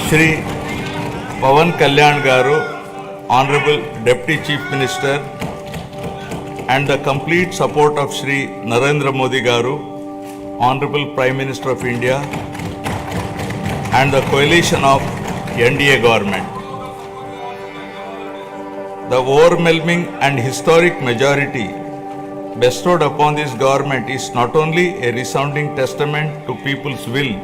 Shri Pawan Kalyan Garu, Honorable Deputy Chief Minister, and the complete support of Shri Narendra Modi Garu, Honorable Prime Minister of India, and the coalition of NDA government. The overwhelming and historic majority bestowed upon this government is not only a resounding testament to people's will,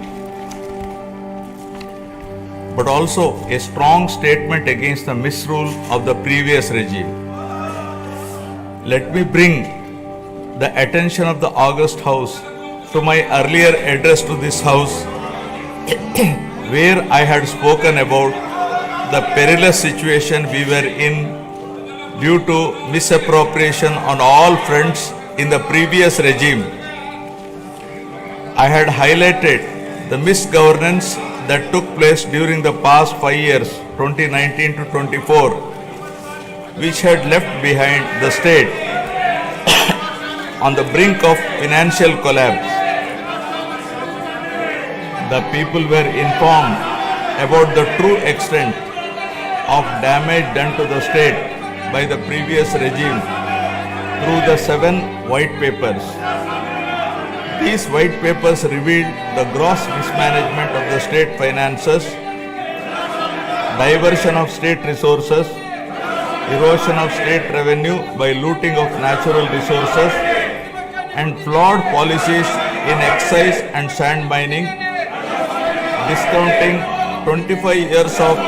but also a strong statement against the misrule of the previous regime. Let me bring the attention of the August House to my earlier address to this House, where I had spoken about the perilous situation we were in due to misappropriation on all fronts in the previous regime. I had highlighted the misgovernance that took place during the past 5 years, 2019 to 24, which had left behind the state on the brink of financial collapse. The people were informed about the true extent of damage done to the state by the previous regime through the 7 white papers. These white papers revealed the gross mismanagement of the state finances, diversion of state resources, erosion of state revenue by looting of natural resources, and flawed policies in excise and sand mining, discounting 25 years of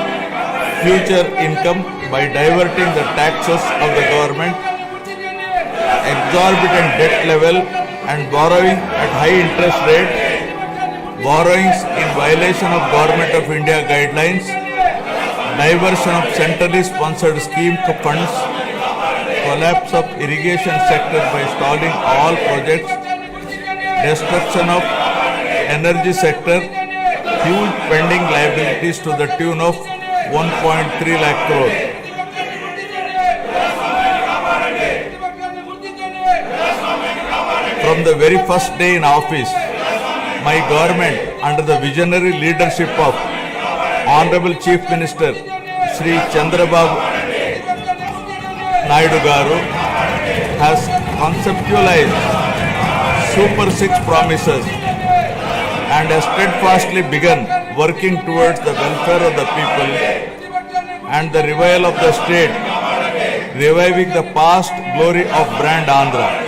future income by diverting the taxes of the government, exorbitant debt level and borrowing at high interest rate, borrowings in violation of Government of India guidelines, diversion of centrally sponsored scheme funds, collapse of irrigation sector by stalling all projects, destruction of energy sector, huge pending liabilities to the tune of 1.3 lakh crore. From the very first day in office, my government, under the visionary leadership of Honorable Chief Minister Shri Chandrababu Naidu Garu, has conceptualized Super 6 promises and has steadfastly begun working towards the welfare of the people and the revival of the state, reviving the past glory of brand Andhra.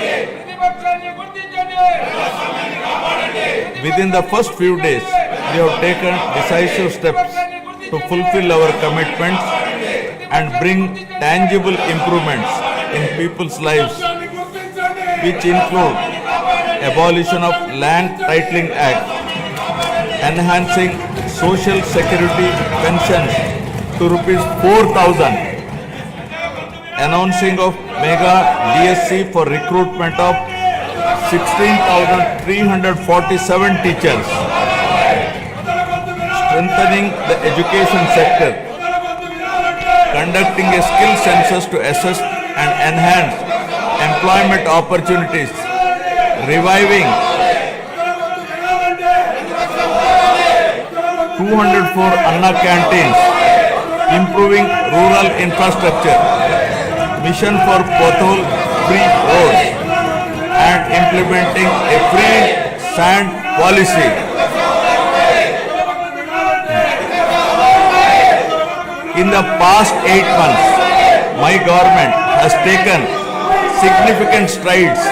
Within the first few days, we have taken decisive steps to fulfill our commitments and bring tangible improvements in people's lives, which include abolition of Land Titling Act, enhancing social security pensions to rupees 4,000, announcing of mega DSC for recruitment of 16,347 teachers, strengthening the education sector, conducting a skill census to assess and enhance employment opportunities, reviving 204 Anna canteens, improving rural infrastructure, mission for pothole-free roads, and implementing a free sand policy. In the past 8 months, my government has taken significant strides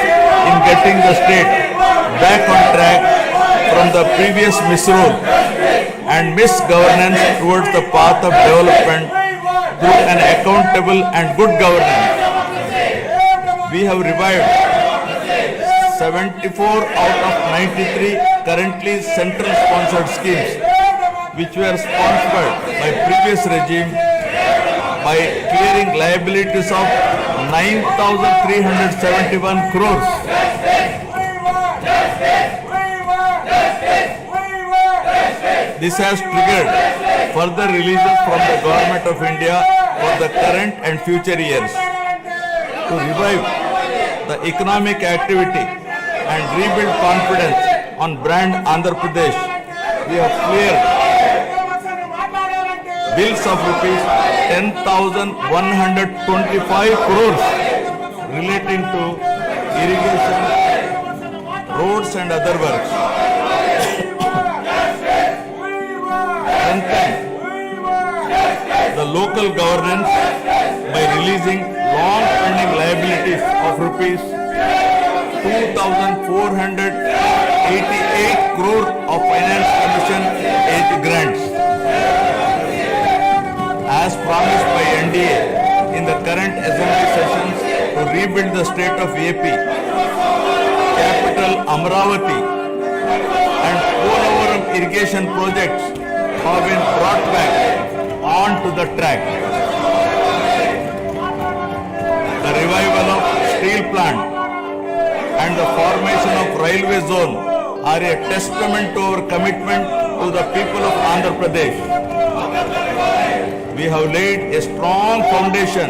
in getting the state back on track from the previous misrule and misgovernance towards the path of development through an accountable and good governance. We have revived 74 out of 93 currently central sponsored schemes which were sponsored by previous regime by clearing liabilities of 9,371 crores. This has triggered further releases from the Government of India for the current and future years. To revive the economic activity and rebuild confidence on brand Andhra Pradesh, we have cleared bills of rupees 10,125 crores relating to irrigation, roads and other works. Strengthen the local governance by releasing long-pending liabilities of rupees 2,488 crore of finance commission age grants. As promised by NDA in the current assembly sessions to rebuild the state of AP, capital Amravati and Polavaram irrigation projects have been brought back onto the track. The revival of steel plant and the formation of railway zone are a testament to our commitment to the people of Andhra Pradesh. We have laid a strong foundation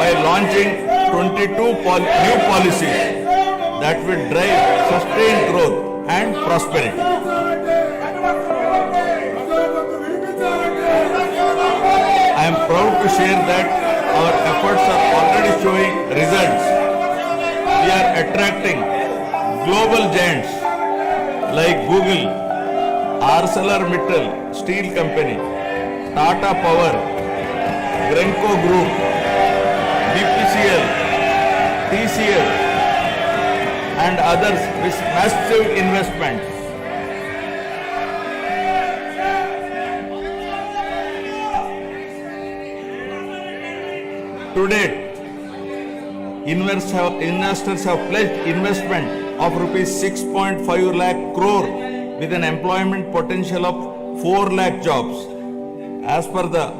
by launching 22 new policies that will drive sustained growth and prosperity. I am proud to share that our efforts are already showing results. We are attracting global giants like Google, ArcelorMittal Steel Company, Tata Power, Grenco Group, BPCL, TCL and others with massive investments. To date, investors have pledged investment of rupees 6.5 lakh crore with an employment potential of 4 lakh jobs. As per the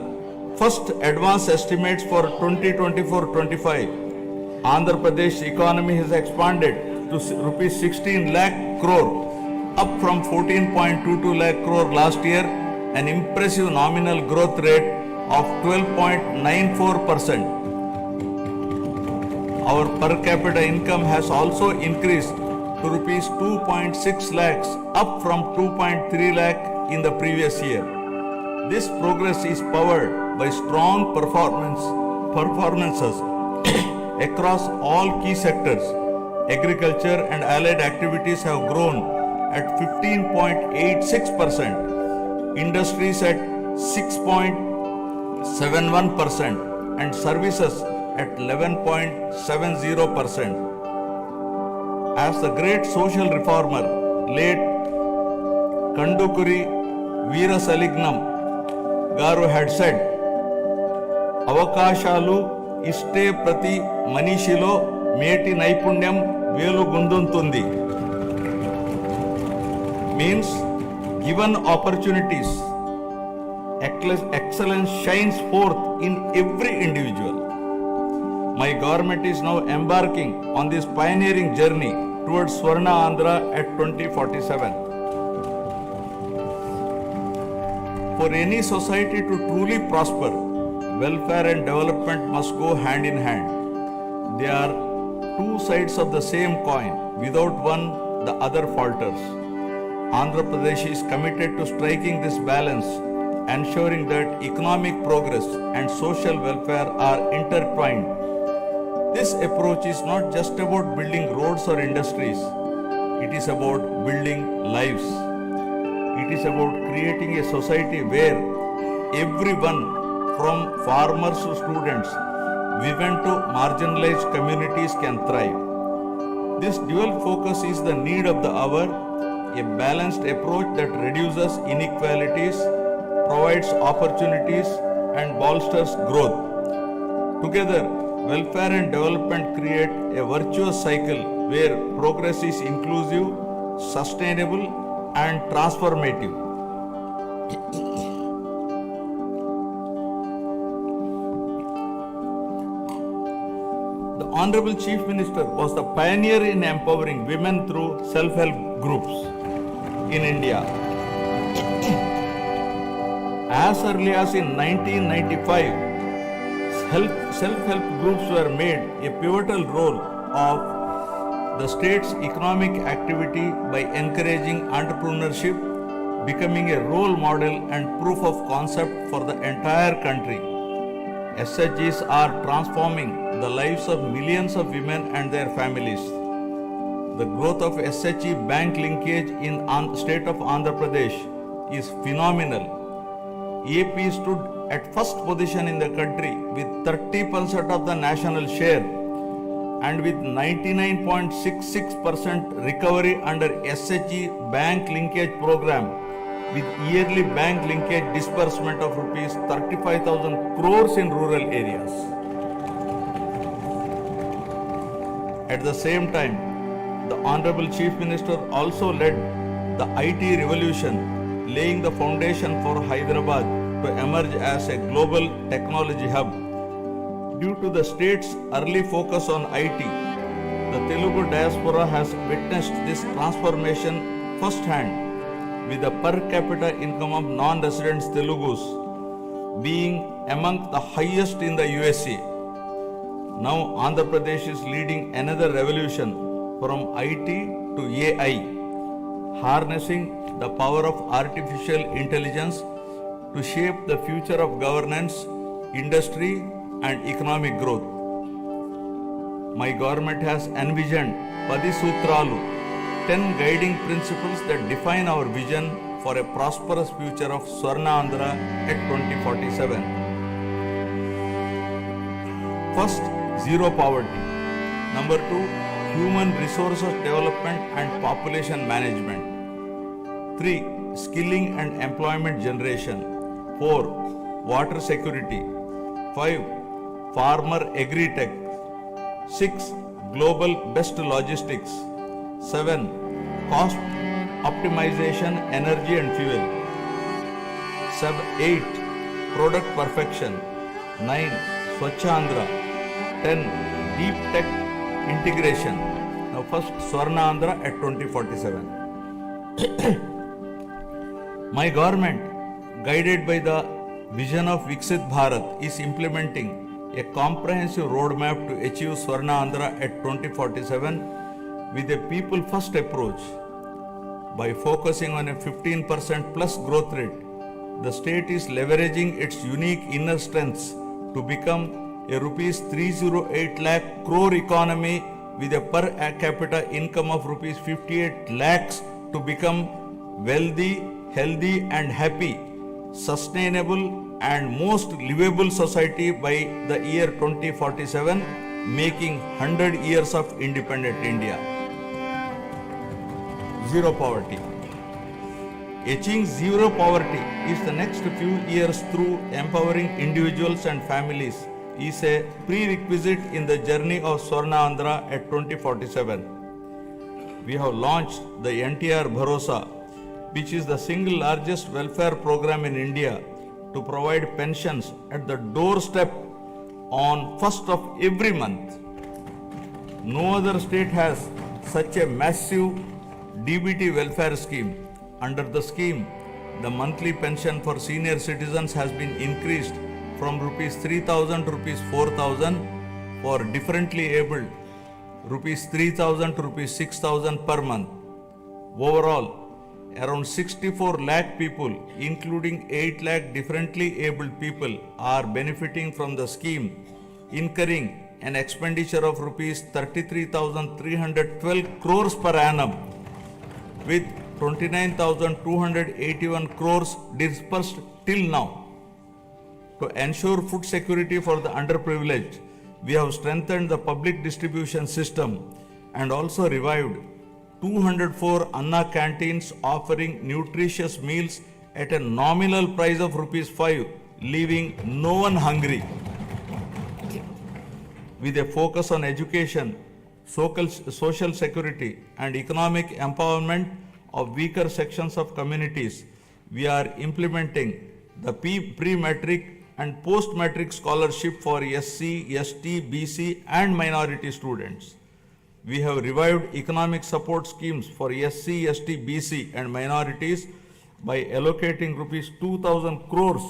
first advance estimates for 2024-25, Andhra Pradesh economy has expanded to rupees 16 lakh crore, up from 14.22 lakh crore last year, an impressive nominal growth rate of 12.94%. Our per capita income has also increased to rupees 2.6 lakhs, up from 2.3 lakh in the previous year. This progress is powered by strong performances across all key sectors. Agriculture and allied activities have grown at 15.86%, industries at 6.71% and services at 11.70%. As the great social reformer, late Kandukuri Veerasalignam Garu had said, అవకాశాలు ఇష్టే ప్రతి మనిషిలో మేటి నైపుణ్యం వేలుగొందుతుంది. Means given opportunities, excellence shines forth in every individual. My government is now embarking on this pioneering journey towards Swarna Andhra at 2047. For any society to truly prosper, welfare and development must go hand in hand. They are two sides of the same coin. Without one, the other falters. Andhra Pradesh is committed to striking this balance, ensuring that economic progress and social welfare are intertwined. This approach is not just about building roads or industries. It is about building lives. It is about creating a society where everyone, from farmers to students, women to marginalized communities, can thrive. This dual focus is the need of the hour, a balanced approach that reduces inequalities, provides opportunities, and bolsters growth. Together, welfare and development create a virtuous cycle where progress is inclusive, sustainable, and transformative. The Honorable Chief Minister was the pioneer in empowering women through self-help groups in India. As early as in 1995, self-help groups were made a pivotal role of the state's economic activity by encouraging entrepreneurship, becoming a role model and proof of concept for the entire country. SHGs are transforming the lives of millions of women and their families. The growth of SHG bank linkage in state of Andhra Pradesh is phenomenal. AP stood at first position in the country with 30% of the national share and with 99.66% recovery under SHG bank linkage program with yearly bank linkage disbursement of rupees 35,000 crores in rural areas. At the same time, the Honorable Chief Minister also led the IT revolution, laying the foundation for Hyderabad to emerge as a global technology hub. Due to the state's early focus on IT, the Telugu diaspora has witnessed this transformation firsthand, with the per capita income of non-resident Telugus being among the highest in the USA. Now Andhra Pradesh is leading another revolution from IT to AI, harnessing the power of artificial intelligence to shape the future of governance, industry, and economic growth. My government has envisioned 10 Sutralu, 10 guiding principles that define our vision for a prosperous future of Swarna Andhra at 2047. First, zero poverty. Number 2, human resources development and population management. 3, skilling and employment generation. 4, water security. 5, farmer agri-tech. 6, global best logistics. 7, cost optimization, energy and fuel. 8, product perfection. 9, Swachha Andhra. 10, deep tech integration. Now first, Swarna Andhra at 2047. My government, guided by the vision of Viksit Bharat, is implementing a comprehensive roadmap to achieve Swarna Andhra at 2047 with a people-first approach. By focusing on a 15% plus growth rate, the state is leveraging its unique inner strengths to become a rupees 308 lakh crore economy with a per capita income of rupees 58 lakhs to become wealthy, healthy and happy, sustainable and most livable society by the year 2047, making 100 years of independent India. Zero poverty. Achieving zero poverty is the next few years through empowering individuals and families is a prerequisite in the journey of Swarna Andhra at 2047. We have launched the NTR Bharosa, which is the single largest welfare program in India to provide pensions at the doorstep on 1st of every month. No other state has such a massive DBT welfare scheme. Under the scheme, the monthly pension for senior citizens has been increased from rupees 3,000 to rupees 4,000, for differently abled rupees 3,000 to rupees 6,000 per month. Overall, around 64 lakh people, including 8 lakh differently abled people, are benefiting from the scheme, incurring an expenditure of rupees 33,312 crores per annum, with 29,281 crores disbursed till now. To ensure food security for the underprivileged, we have strengthened the public distribution system and also revived 204 Anna canteens offering nutritious meals at a nominal price of rupees 5, leaving no one hungry. With a focus on education, social security and economic empowerment of weaker sections of communities, we are implementing the pre-matric and post-matric scholarship for SC, ST, BC and minority students. We have revived economic support schemes for SC, ST, BC and minorities by allocating rupees 2,000 crores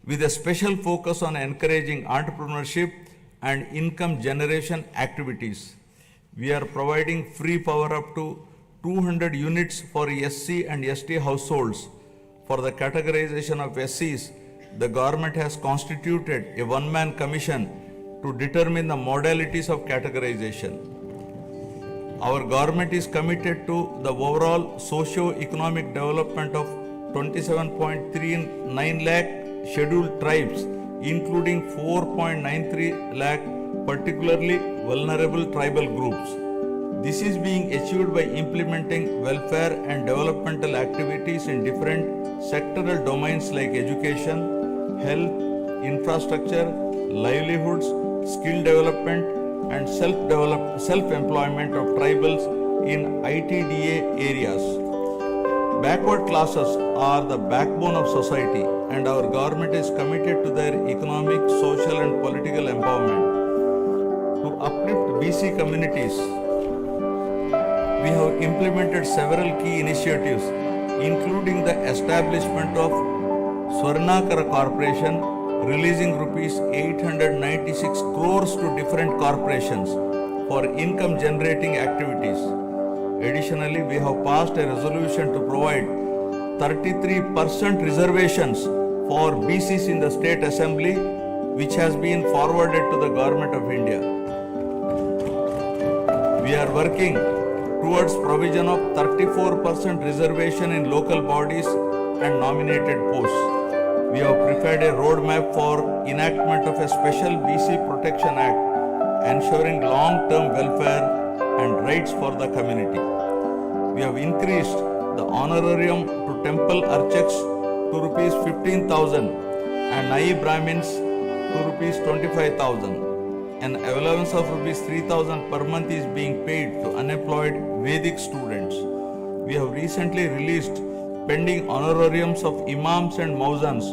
with a special focus on encouraging entrepreneurship and income generation activities. We are providing free power up to 200 units for SC and ST households. For the categorization of SCs, the government has constituted a one-man commission to determine the modalities of categorization. Our government is committed to the overall socio-economic development of 27.39 lakh scheduled tribes, including 4.93 lakh particularly vulnerable tribal groups. This is being achieved by implementing welfare and developmental activities in different sectoral domains like education, health, infrastructure, livelihoods, skill development, and self-employment of tribals in ITDA areas. Backward classes are the backbone of society, and our government is committed to their economic, social, and political empowerment. To uplift BC communities, we have implemented several key initiatives, including the establishment of Swarnakara Corporation, releasing rupees 896 crores to different corporations for income generating activities. Additionally, we have passed a resolution to provide 33% reservations for BCs in the State Assembly, which has been forwarded to the Government of India. We are working towards provision of 34% reservation in local bodies and nominated posts. We have prepared a roadmap for enactment of a special BC Protection Act, ensuring long-term welfare and rights for the community. We have increased the honorarium to temple archaks to rupees 15,000 and Nai Brahmins to rupees 25,000. An allowance of rupees 3,000 per month is being paid to unemployed Vedic students. We have recently released pending honorariums of imams and mauzans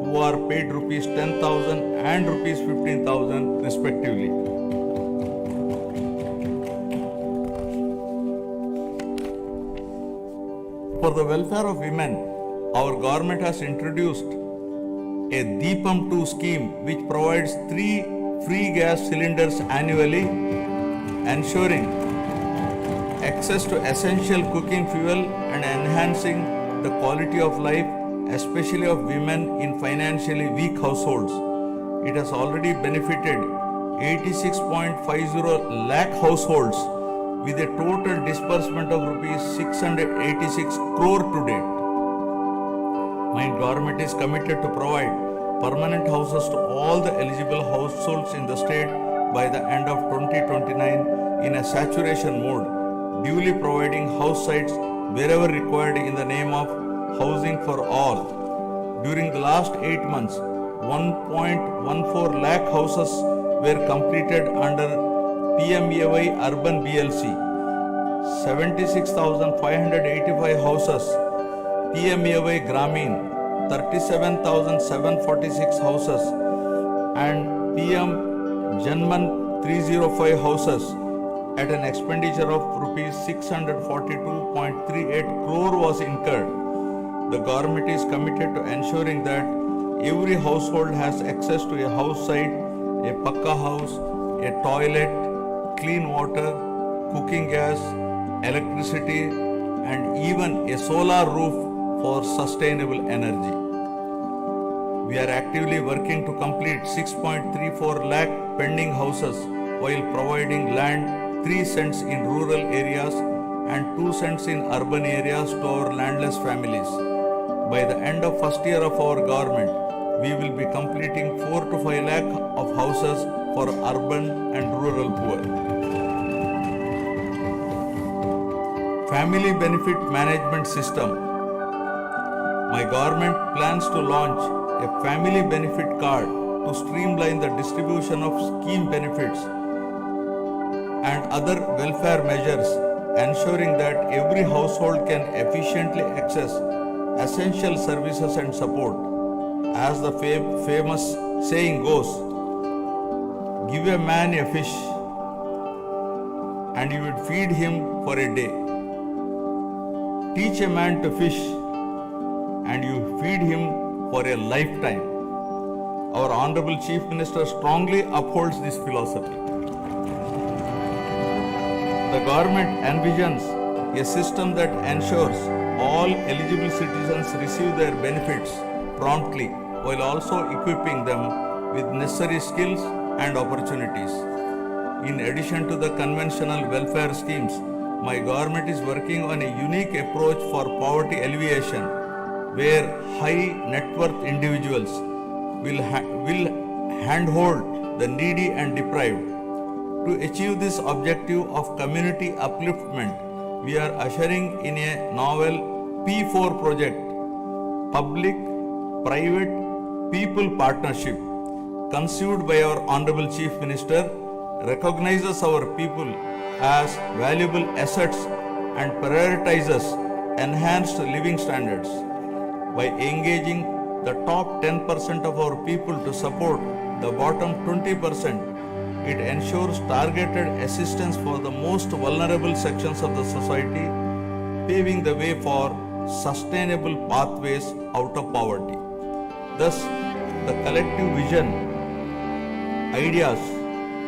who are paid rupees 10,000 and rupees 15,000 respectively. For the welfare of women, our government has introduced a Deepam 2 scheme which provides 3 free gas cylinders annually, ensuring access to essential cooking fuel and enhancing the quality of life, especially of women in financially weak households. It has already benefited 86.50 lakh households with a total disbursement of rupees 686 crore to date. My government is committed to provide permanent houses to all the eligible households in the state by the end of 2029 in a saturation mode, duly providing house sites wherever required in the name of housing for all. During the last 8 months, 1.14 lakh houses were completed under PMAY Urban BLC, 76,585 houses PMAY Gramin, 37,746 houses, and PM Janman 305 houses at an expenditure of rupees 642.38 crore was incurred. The government is committed to ensuring that every household has access to a house site, a pakka house, a toilet, clean water, cooking gas, electricity, and even a solar roof for sustainable energy. We are actively working to complete 6.34 lakh pending houses while providing land 3 cents in rural areas and 2 cents in urban areas to our landless families. By the end of first year of our government, we will be completing 4 to 5 lakh of houses for urban and rural poor. Family Benefit Management System. My government plans to launch a family benefit card to streamline the distribution of scheme benefits and other welfare measures, ensuring that every household can efficiently access essential services and support. As the famous saying goes, give a man a fish and you would feed him for a day. Teach a man to fish and you feed him for a lifetime. Our Honorable Chief Minister strongly upholds this philosophy. The government envisions a system that ensures all eligible citizens receive their benefits promptly while also equipping them with necessary skills and opportunities. In addition to the conventional welfare schemes, my government is working on a unique approach for poverty alleviation, where high net worth individuals will handhold the needy and deprived. To achieve this objective of community upliftment, we are ushering in a novel P4 project, Public Private People Partnership, conceived by our Honorable Chief Minister, recognizes our people as valuable assets and prioritizes enhanced living standards. By engaging the top 10% of our people to support the bottom 20%, it ensures targeted assistance for the most vulnerable sections of the society, paving the way for sustainable pathways out of poverty. Thus, the collective vision, ideas,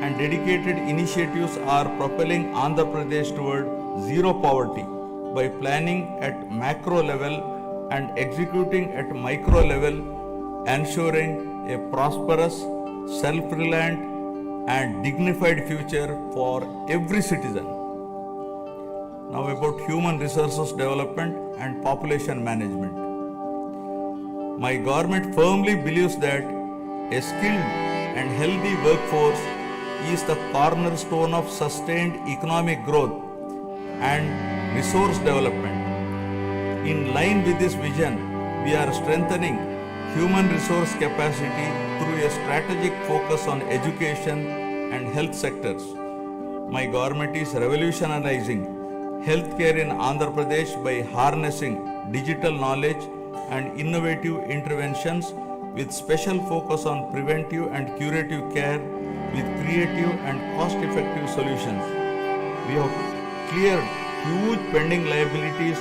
and dedicated initiatives are propelling Andhra Pradesh toward zero poverty by planning at macro level and executing at micro level, ensuring a prosperous, self-reliant, and dignified future for every citizen. Now about human resources development and population management. My government firmly believes that a skilled and healthy workforce is the cornerstone of sustained economic growth and resource development. In line with this vision, we are strengthening human resource capacity through a strategic focus on education and health sectors. My government is revolutionizing healthcare in Andhra Pradesh by harnessing digital knowledge and innovative interventions with special focus on preventive and curative care with creative and cost-effective solutions. We have cleared huge pending liabilities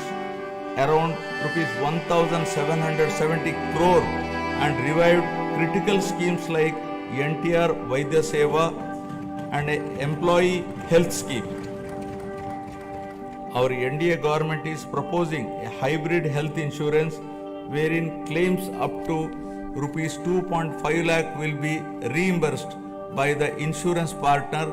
around rupees 1,770 crore and revived critical schemes like NTR Vaidya Seva and an employee health scheme. Our NDA government is proposing a hybrid health insurance wherein claims up to rupees 2.5 lakh will be reimbursed by the insurance partner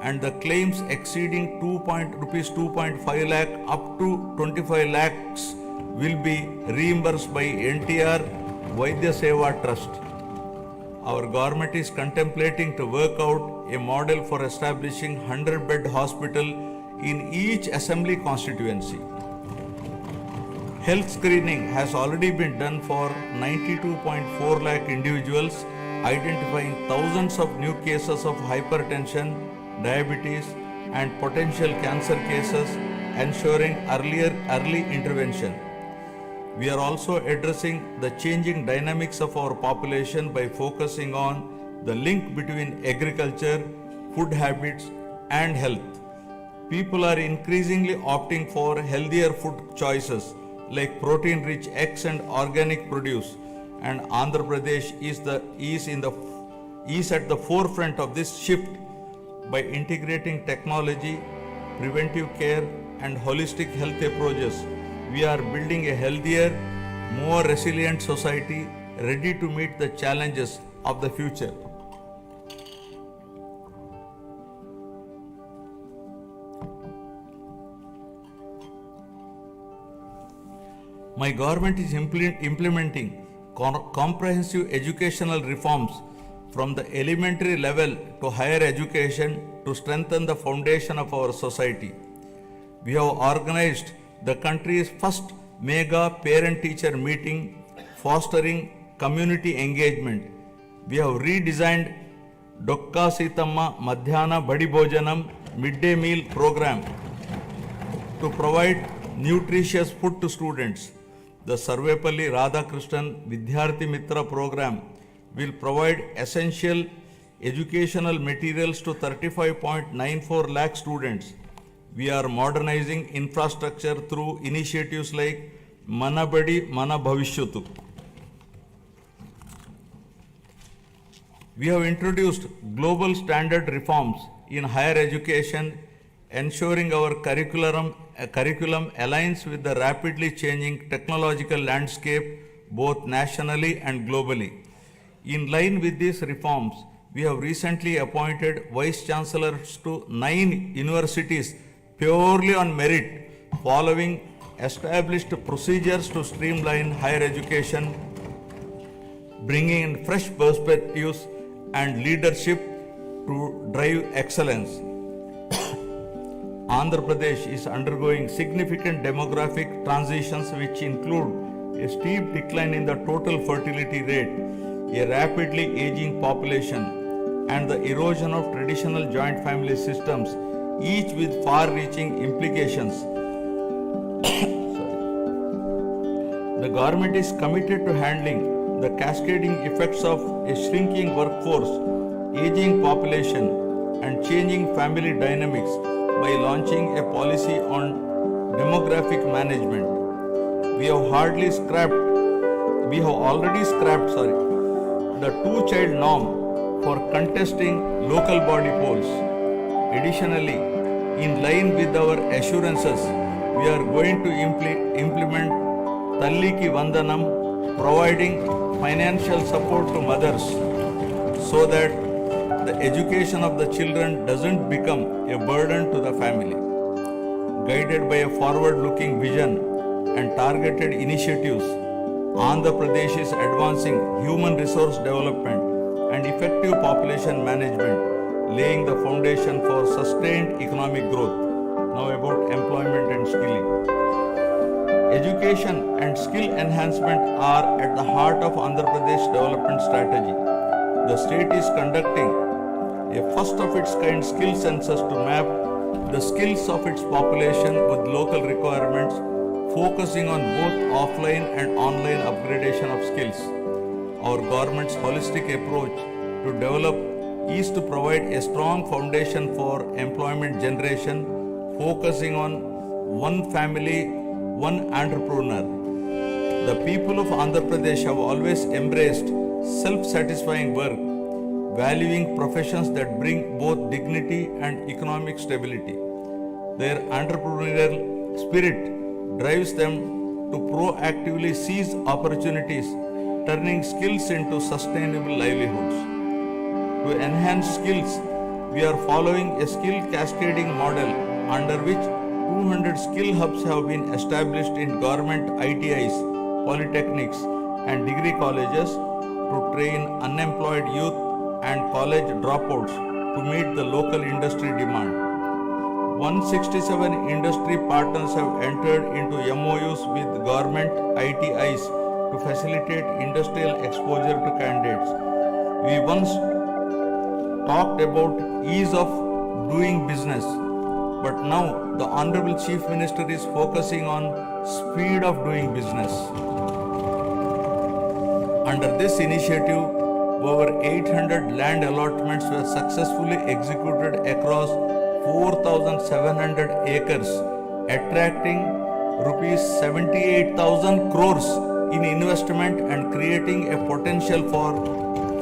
and the claims exceeding rupees 2.5 lakh up to 25 lakhs will be reimbursed by NTR Vaidya Seva Trust. Our government is contemplating to work out a model for establishing 100-bed hospital in each assembly constituency. Health screening has already been done for 92.4 lakh individuals, identifying thousands of new cases of hypertension, diabetes, and potential cancer cases, ensuring early intervention. We are also addressing the changing dynamics of our population by focusing on the link between agriculture, food habits, and health. People are increasingly opting for healthier food choices like protein-rich eggs and organic produce, and Andhra Pradesh is at the forefront of this shift by integrating technology, preventive care, and holistic health approaches. We are building a healthier, more resilient society ready to meet the challenges of the future. My government is implementing comprehensive educational reforms from the elementary level to higher education to strengthen the foundation of our society. We have organized the country's first mega parent-teacher meeting, fostering community engagement. We have redesigned Dokka Sitama Madhyana Badi Bhojanam midday meal program to provide nutritious food to students. The Sarvepalli Radhakrishnan Vidyarthi Mitra program will provide essential educational materials to 35.94 lakh students. We are modernizing infrastructure through initiatives like Mana Badi Mana Bhavishyatu. We have introduced global standard reforms in higher education, ensuring our curriculum aligns with the rapidly changing technological landscape both nationally and globally. In line with these reforms, we have recently appointed vice chancellors to 9 universities purely on merit, following established procedures to streamline higher education, bringing in fresh perspectives and leadership to drive excellence. Andhra Pradesh is undergoing significant demographic transitions which include a steep decline in the total fertility rate, a rapidly aging population, and the erosion of traditional joint family systems, each with far-reaching implications. The government is committed to handling the cascading effects of a shrinking workforce, aging population, and changing family dynamics by launching a policy on demographic management. We have already scrapped the two-child norm for contesting local body polls. Additionally, in line with our assurances, we are going to implement Talliki Vandanam, providing financial support to mothers so that the education of the children doesn't become a burden to the family. Guided by a forward-looking vision and targeted initiatives, Andhra Pradesh is advancing human resource development and effective population management, laying the foundation for sustained economic growth. Now about employment and skilling. Education and skill enhancement are at the heart of Andhra Pradesh development strategy. The state is conducting a first of its kind skill census to map the skills of its population with local requirements, focusing on both offline and online upgradation of skills. Our government's holistic approach to develop is to provide a strong foundation for employment generation, focusing on one family, one entrepreneur. The people of Andhra Pradesh have always embraced self-satisfying work, valuing professions that bring both dignity and economic stability. Their entrepreneurial spirit drives them to proactively seize opportunities, turning skills into sustainable livelihoods. To enhance skills, we are following a skill cascading model under which 200 skill hubs have been established in government ITIs, polytechnics, and degree colleges to train unemployed youth and college dropouts to meet the local industry demand. 167 industry partners have entered into MOUs with government ITIs to facilitate industrial exposure to candidates. We once talked about ease of doing business, but now the Honorable Chief Minister is focusing on speed of doing business. Under this initiative, over 800 land allotments were successfully executed across 4,700 acres, attracting rupees 78,000 crores in investment and creating a potential for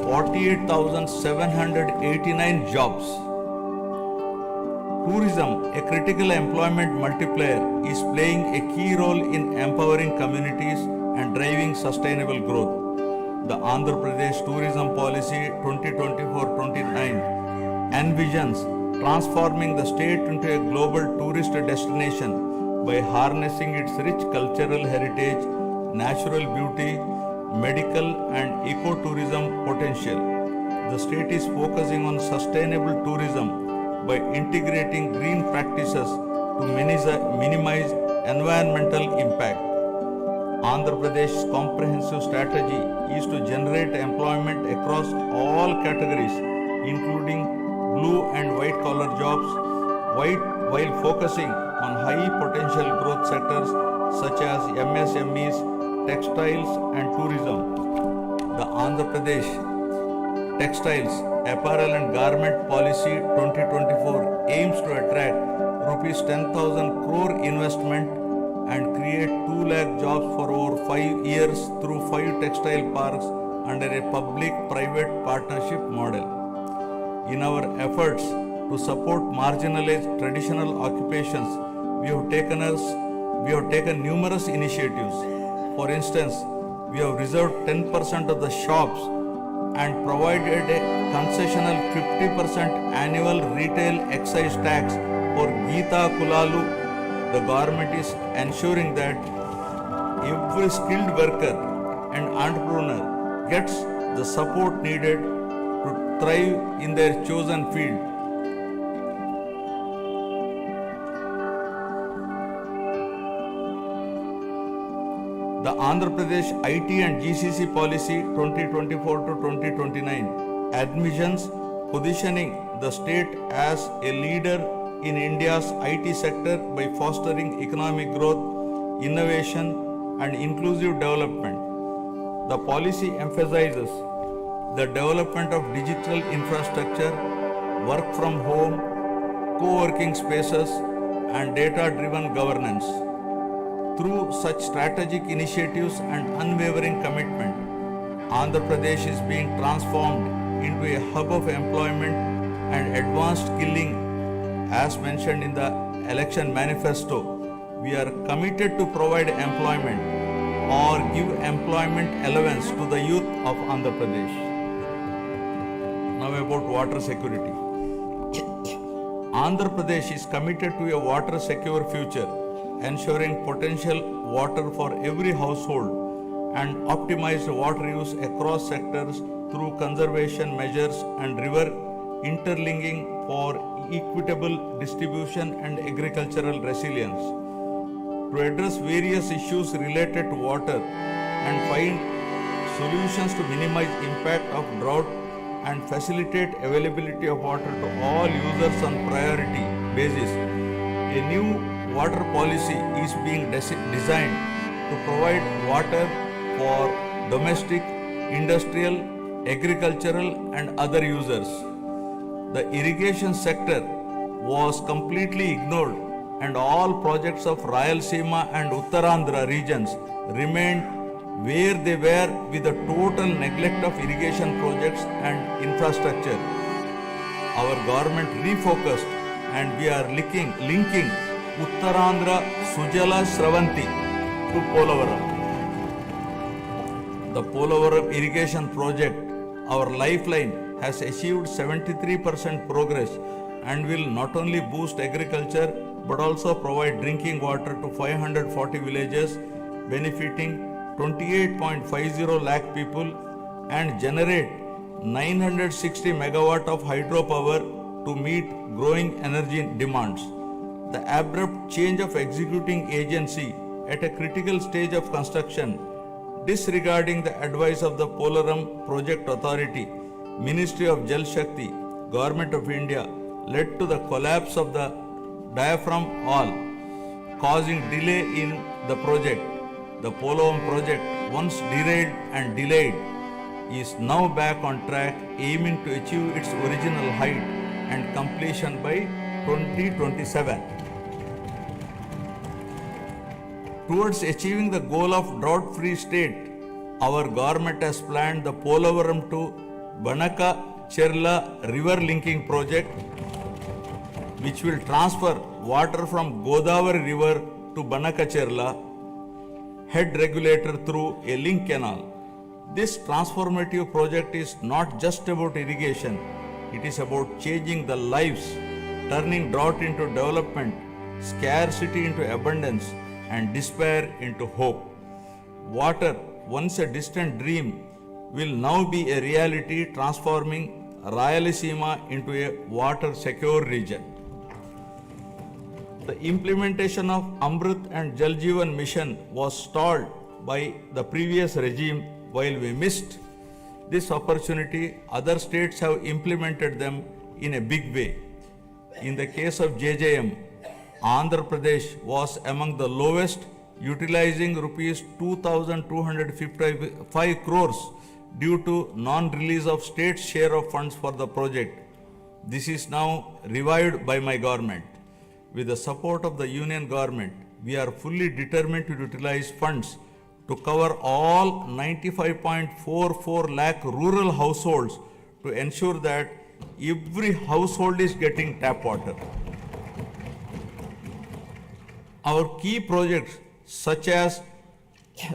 48,789 jobs. Tourism, a critical employment multiplier, is playing a key role in empowering communities and driving sustainable growth. The Andhra Pradesh Tourism Policy 2024-29 envisions transforming the state into a global tourist destination by harnessing its rich cultural heritage, natural beauty, medical and ecotourism potential. The state is focusing on sustainable tourism by integrating green practices to minimize environmental impact. Andhra Pradesh's comprehensive strategy is to generate employment across all categories, including blue and white collar jobs, while focusing on high potential growth sectors such as MSMEs, textiles and tourism. The Andhra Pradesh Textiles, Apparel and Garment Policy 2024 aims to attract rupees 10,000 crore investment and create 2 lakh jobs for over 5 years through 5 textile parks under a public-private partnership model. In our efforts To support marginalized traditional occupations, we have taken numerous initiatives. For instance, we have reserved 10% of the shops and provided a concessional 50% annual retail excise tax for Geeta Kulalu. The government is ensuring that every skilled worker and entrepreneur gets the support needed to thrive in their chosen field. The Andhra Pradesh IT and GCC policy 2024 to 2029 admissions positioning the state as a leader in India's IT sector by fostering economic growth, innovation, and inclusive development. The policy emphasizes the development of digital infrastructure, work from home, co-working spaces, and data-driven governance. Through such strategic initiatives and unwavering commitment, Andhra Pradesh is being transformed into a hub of employment and advanced skilling. As mentioned in the election manifesto, we are committed to provide employment or give employment allowance to the youth of Andhra Pradesh. Now about water security. Andhra Pradesh is committed to a water secure future, ensuring potential water for every household and optimized water use across sectors through conservation measures and river interlinking for equitable distribution and agricultural resilience. To address various issues related to water and find solutions to minimize impact of drought and facilitate availability of water to all users on priority basis, a new water policy is being designed to provide water for domestic, industrial, agricultural and other users. The irrigation sector was completely ignored and all projects of Rayalaseema and Uttarandhra regions remained where they were with the total neglect of irrigation projects and infrastructure. Our government refocused and we are linking Uttarandhra Sujala Sravanti to Polavaram. The Polavaram irrigation project, our lifeline, has achieved 73% progress and will not only boost agriculture but also provide drinking water to 540 villages, benefiting 28.50 lakh people and generate 960 megawatt of hydropower to meet growing energy demands. The abrupt change of executing agency at a critical stage of construction, disregarding the advice of the Polaram Project Authority, Ministry of Jal Shakti, Government of India, led to the collapse of the diaphragm hall, causing delay in the project. The Polaram project, once derailed and delayed, is now back on track, aiming to achieve its original height and completion by 2027. Towards achieving the goal of drought-free state, our government has planned the Polavaram to Banaka-Cherla river linking project, which will transfer water from Godavari river to Banaka-Cherla head regulator through a link canal. This transformative project is not just about irrigation, it is about changing the lives, turning drought into development, scarcity into abundance, and despair into hope. Water, once a distant dream, will now be a reality, transforming Rayalaseema into a water secure region. The implementation of Amrit and Jal Jeevan mission was stalled by the previous regime. While we missed this opportunity, other states have implemented them in a big way. In the case of JJM, Andhra Pradesh was among the lowest, utilizing rupees 2,255 crores due to non-release of state's share of funds for the project. This is now revived by my government. With the support of the union government, we are fully determined to utilize funds to cover all 95.44 lakh rural households to ensure that every household is getting tap water. Our key projects such as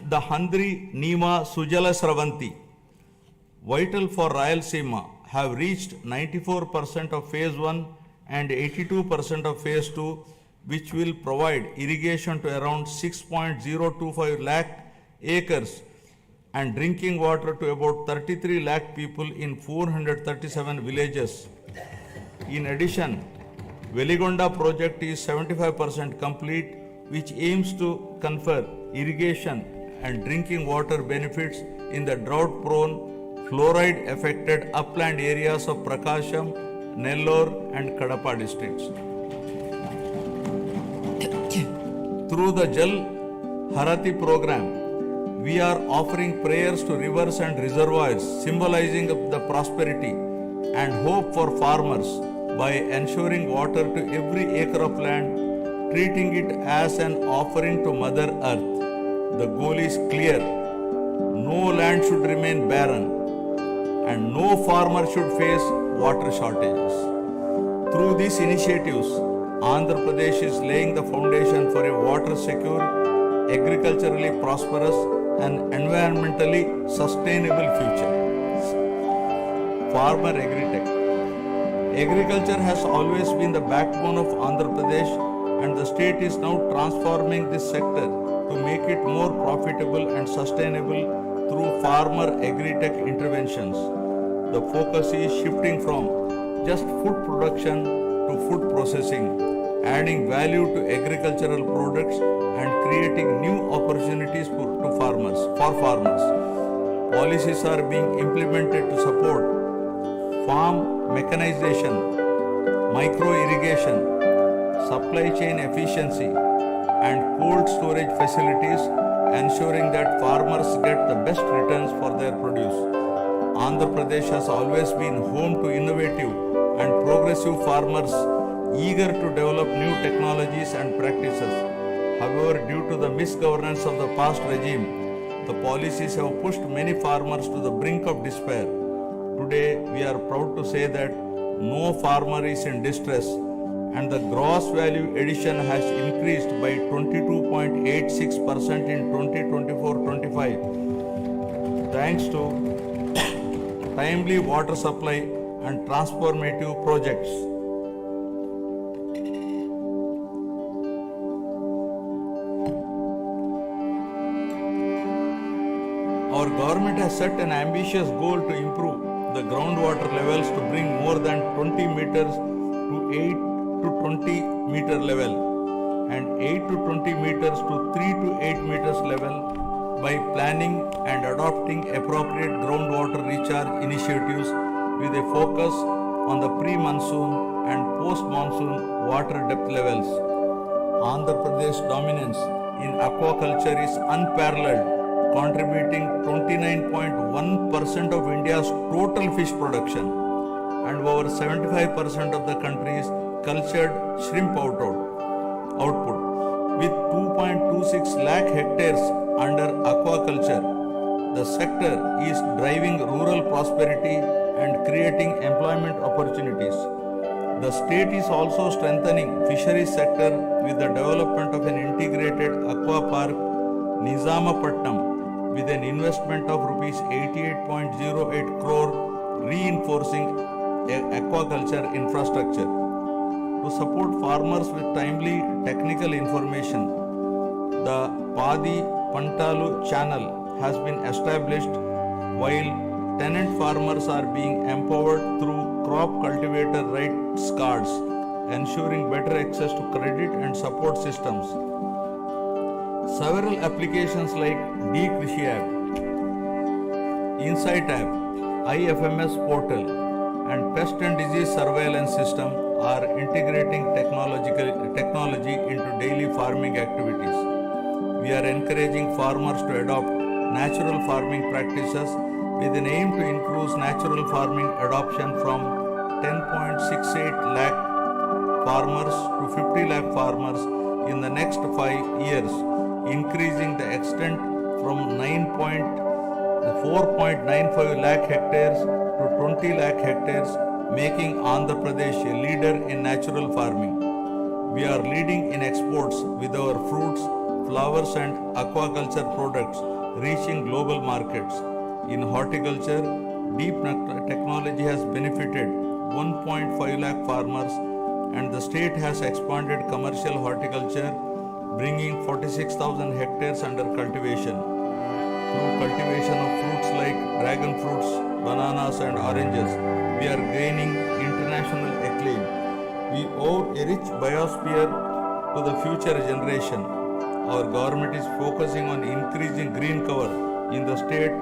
the Handri Nima Sujala Sravanti, vital for Rayalaseema, have reached 94% of phase 1 and 82% of phase 2, which will provide irrigation to around 6.025 lakh acres and drinking water to about 33 lakh people in 437 villages. In addition, Veligonda project is 75% complete, which aims to confer irrigation and drinking water benefits in the drought-prone, fluoride-affected upland areas of Prakasham, Nellore and Kadapa districts. Through the Jal Harati program, we are offering prayers to rivers and reservoirs, symbolizing the prosperity and hope for farmers by ensuring water to every acre of land, treating it as an offering to Mother Earth. The goal is clear: no land should remain barren and no farmer should face water shortages. Through these initiatives, Andhra Pradesh is laying the foundation for a water secure, agriculturally prosperous and environmentally sustainable future. Farmer Agritech. Agriculture has always been the backbone of Andhra Pradesh, and the state is now transforming this sector to make it more profitable and sustainable through farmer agri-tech interventions. The focus is shifting from just food production to food processing, adding value to agricultural products and creating new opportunities for farmers. Policies are being implemented to support farm mechanization, micro irrigation, supply chain efficiency, and cold storage facilities, ensuring that farmers get the best returns for their produce. Andhra Pradesh has always been home to innovative and progressive farmers eager to develop new technologies and practices. However, due to the misgovernance of the past regime, the policies have pushed many farmers to the brink of despair. Today, we are proud to say that no farmer is in distress, and the gross value addition has increased by 22.86% in 2024-25, thanks to timely water supply and transformative projects. Our government has set an ambitious goal to improve the groundwater levels to bring more than 20 meters to 8 to 20 meter level and 8 to 20 meters to 3 to 8 meters level by planning and adopting appropriate groundwater recharge initiatives with a focus on the pre-monsoon and post-monsoon water depth levels. Andhra Pradesh dominance in aquaculture is unparalleled, contributing 29.1% of India's total fish production and over 75% of the country's cultured shrimp output. With 2.26 lakh hectares under aquaculture, the sector is driving rural prosperity and creating employment opportunities. The state is also strengthening fisheries sector with the development of an integrated aqua park, Nizamapatnam, with an investment of rupees 88.08 crore, reinforcing aquaculture infrastructure. To support farmers with timely technical information, the Padi Pantalu channel has been established, while tenant farmers are being empowered through crop cultivator rights cards, ensuring better access to credit and support systems. Several applications like D-Krishi app, Insight app, IFMS portal, and pest and disease surveillance system are integrating technology into daily farming activities. We are encouraging farmers to adopt natural farming practices with an aim to increase natural farming adoption from 10.68 lakh farmers to 50 lakh farmers in the next 5 years, increasing the extent from 4.95 lakh hectares to 20 lakh hectares making Andhra Pradesh a leader in natural farming. We are leading in exports with our fruits, flowers and aquaculture products reaching global markets. In horticulture, deep technology has benefited 1.5 lakh farmers and the state has expanded commercial horticulture, bringing 46,000 hectares under cultivation. Through cultivation of fruits like dragon fruits, bananas and oranges, we are gaining international acclaim. We owe a rich biosphere to the future generation. Our government is focusing on increasing green cover in the state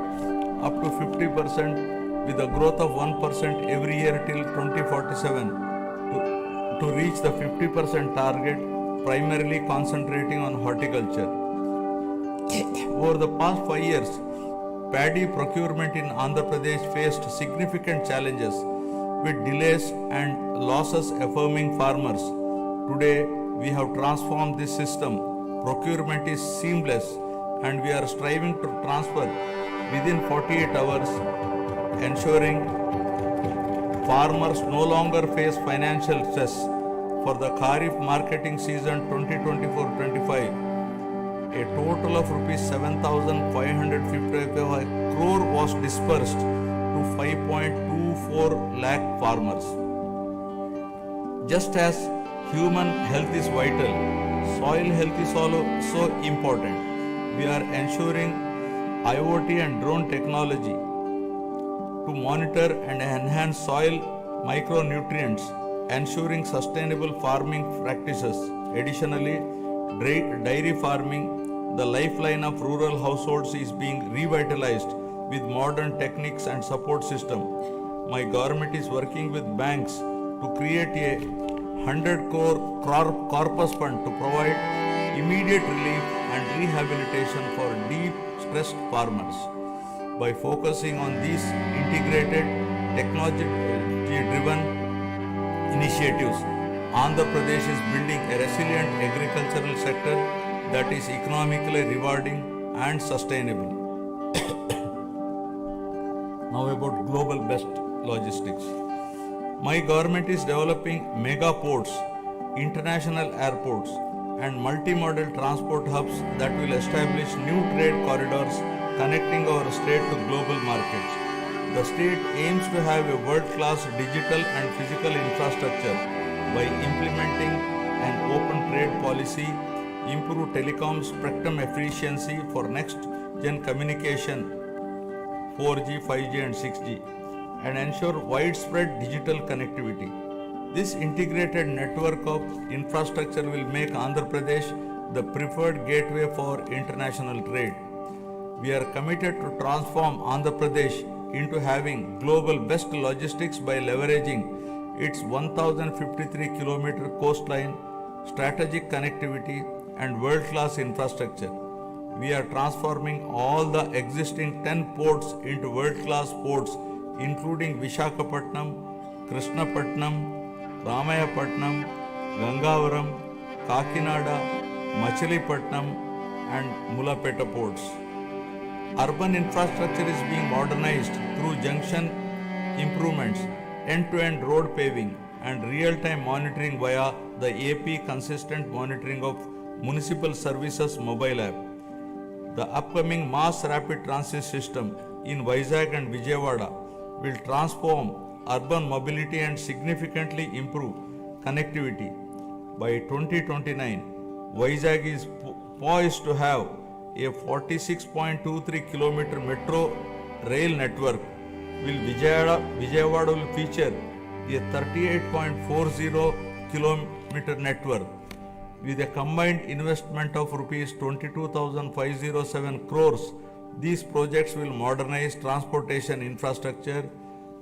up to 50% with a growth of 1% every year till 2047 to reach the 50% target, primarily concentrating on horticulture. Over the past 5 years, paddy procurement in Andhra Pradesh faced significant challenges with delays and losses affirming farmers. Today, we have transformed this system. Procurement is seamless and we are striving to transfer within 48 hours, ensuring farmers no longer face financial stress. For the Kharif marketing season 2024-25, a total of rupees 7,555 crore was dispersed to 5.24 lakh farmers. Just as human health is vital, soil health is also important. We are ensuring IoT and drone technology to monitor and enhance soil micronutrients, ensuring sustainable farming practices. Additionally, dairy farming, the lifeline of rural households, is being revitalized with modern techniques and support system. My government is working with banks to create a 100 crore corpus fund to provide immediate relief and rehabilitation for deep stressed farmers. By focusing on these integrated technology-driven initiatives, Andhra Pradesh is building a resilient agricultural sector that is economically rewarding and sustainable. Now about global best logistics. My government is developing mega ports, international airports, and multimodal transport hubs that will establish new trade corridors connecting our state to global markets. The state aims to have a world-class digital and physical infrastructure by implementing an open trade policy, improve telecom spectrum efficiency for next-gen communication, 4G, 5G and 6G, and ensure widespread digital connectivity. This integrated network of infrastructure will make Andhra Pradesh the preferred gateway for international trade. We are committed to transform Andhra Pradesh into having global best logistics by leveraging its 1053 kilometer coastline, strategic connectivity and world-class infrastructure. We are transforming all the existing 10 ports into world-class ports, including Visakhapatnam, Krishnapatnam, Ramayapatnam, Gangavaram, Kakinada, Machilipatnam and Mulapeta ports. Urban infrastructure is being modernized through junction improvements, end-to-end road paving and real-time monitoring via the AP Consistent Monitoring of Municipal Services mobile app. The upcoming mass rapid transit system in Vizag and Vijayawada will transform urban mobility and significantly improve connectivity. By 2029, Vizag is poised to have a 46.23 kilometer metro rail network, while Vijayawada will feature a 38.40 kilometer network. With a combined investment of rupees 22,507 crores, these projects will modernize transportation infrastructure,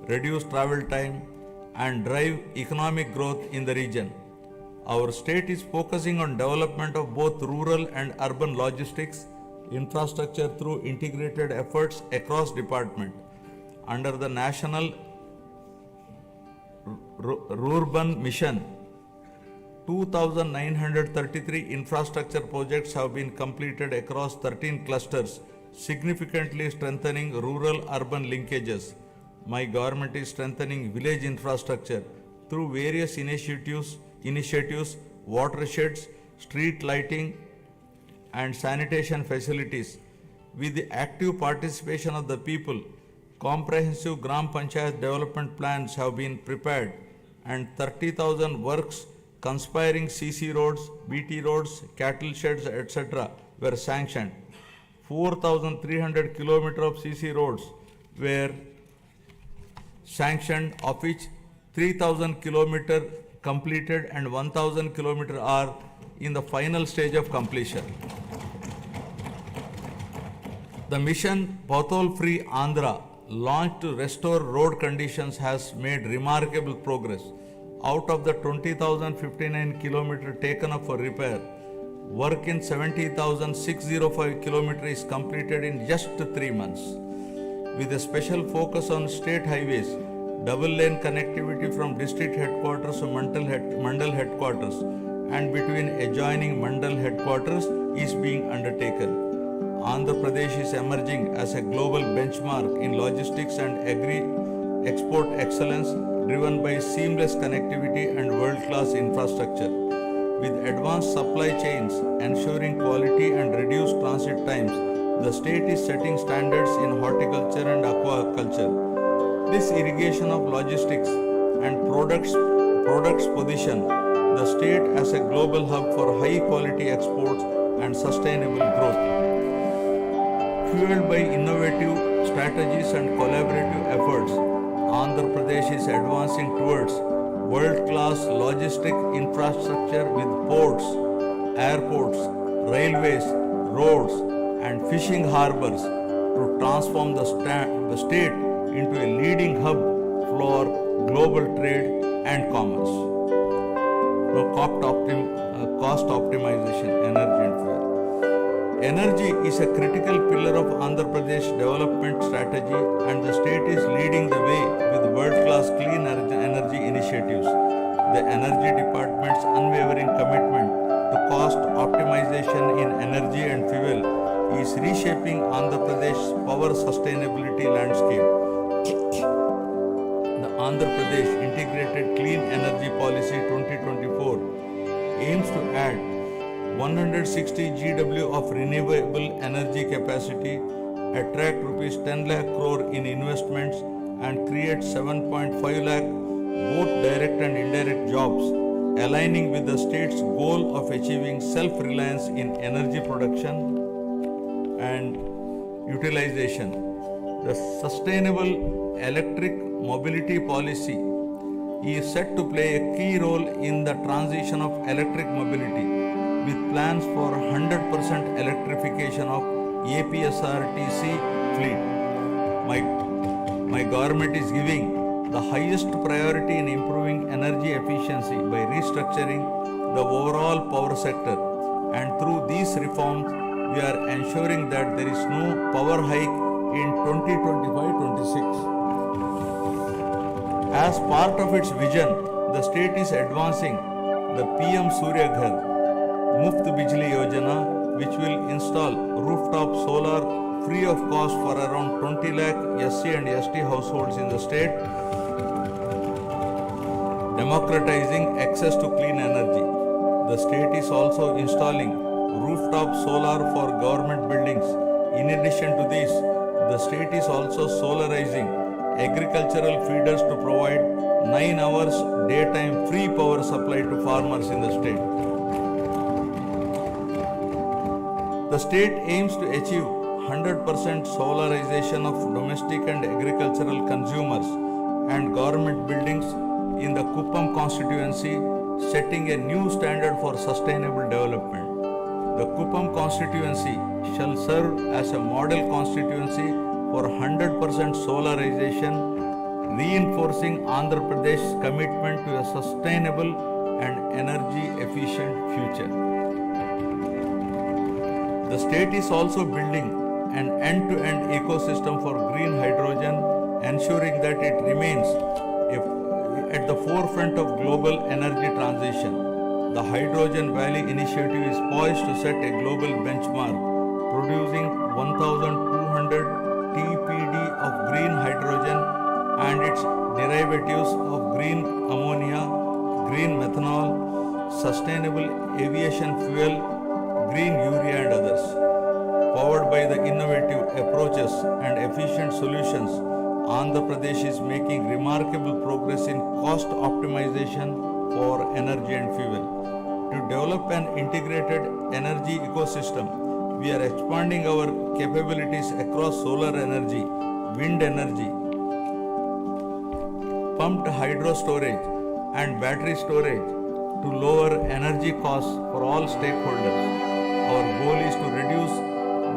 reduce travel time, and drive economic growth in the region. Our state is focusing on development of both rural and urban logistics infrastructure through integrated efforts across department. Under the National Rural Mission, 2,933 infrastructure projects have been completed across 13 clusters, significantly strengthening rural-urban linkages. my government is strengthening village infrastructure through various initiatives, watersheds, street lighting, and sanitation facilities. With the active participation of the people, comprehensive Gram Panchayat development plans have been prepared and 30,000 works conspiring CC roads, BT roads, cattle sheds, etc. were sanctioned. 4,300 kilometers of CC roads were sanctioned, of which 3,000 kilometers completed and 1,000 kilometers are in the final stage of completion. The mission Pothole Free Andhra, launched to restore road conditions, has made remarkable progress. Out of the 20,059 kilometers taken up for repair, work in 70,605 kilometers is completed in just 3 months. With a special focus on state highways, double lane connectivity from district headquarters to Mandal headquarters and between adjoining Mandal headquarters is being undertaken. Andhra Pradesh is emerging as a global benchmark in logistics and agri-export excellence, driven by seamless connectivity and world-class infrastructure. With advanced supply chains ensuring quality and reduced transit times, the state is setting standards in horticulture and aquaculture. This irrigation of logistics and products position the state as a global hub for high-quality exports and sustainable growth. Fueled by innovative strategies and collaborative efforts, Andhra Pradesh is advancing towards world-class logistic infrastructure with ports, airports, railways, roads, and fishing harbors to transform the state into a leading hub for global trade and commerce. Now, cost optimization, energy and fuel. Energy is a critical pillar of Andhra Pradesh development strategy, and the state is leading the way with world-class clean energy initiatives. The Energy Department's unwavering commitment to cost optimization in energy and fuel is reshaping Andhra Pradesh's power sustainability landscape. The Andhra Pradesh Integrated Clean Energy Policy 2024 aims to add 160 GW of renewable energy capacity, attract rupees 10 lakh crore in investments, and create 7.5 lakh both direct and indirect jobs, aligning with the state's goal of achieving self-reliance in energy production and utilization. The Sustainable Electric Mobility Policy is set to play a key role in the transition of electric mobility, with plans for 100% electrification of APSRTC fleet. My government is giving the highest priority in improving energy efficiency by restructuring the overall power sector, and through these reforms, we are ensuring that there is no power hike in 2025-26. As part of its vision, the state is advancing the PM Surya Ghar Muft Bijli Yojana, which will install rooftop solar free of cost for around 20 lakh SC and ST households in the state, democratizing access to clean energy. The state is also installing rooftop solar for government buildings. In addition to this, the state is also solarizing agricultural feeders to provide 9 hours daytime free power supply to farmers in the state. The state aims to achieve 100% solarization of domestic and agricultural consumers and government buildings in the Kuppam constituency, setting a new standard for sustainable development. The Kuppam constituency shall serve as a model constituency for 100% solarization, reinforcing Andhra Pradesh's commitment to a sustainable and energy efficient future. The state is also building an end-to-end ecosystem for green hydrogen, ensuring that it remains at the forefront of global energy transition. The Hydrogen Valley initiative is poised to set a global benchmark, producing 1,200 TPD of green hydrogen and its derivatives of green ammonia, green methanol, sustainable aviation fuel, green urea and others. Powered by the innovative approaches and efficient solutions, Andhra Pradesh is making remarkable progress in cost optimization for energy and fuel. To develop an integrated energy ecosystem, we are expanding our capabilities across solar energy, wind energy, pumped hydro storage, and battery storage to lower energy costs for all stakeholders. Our goal is to reduce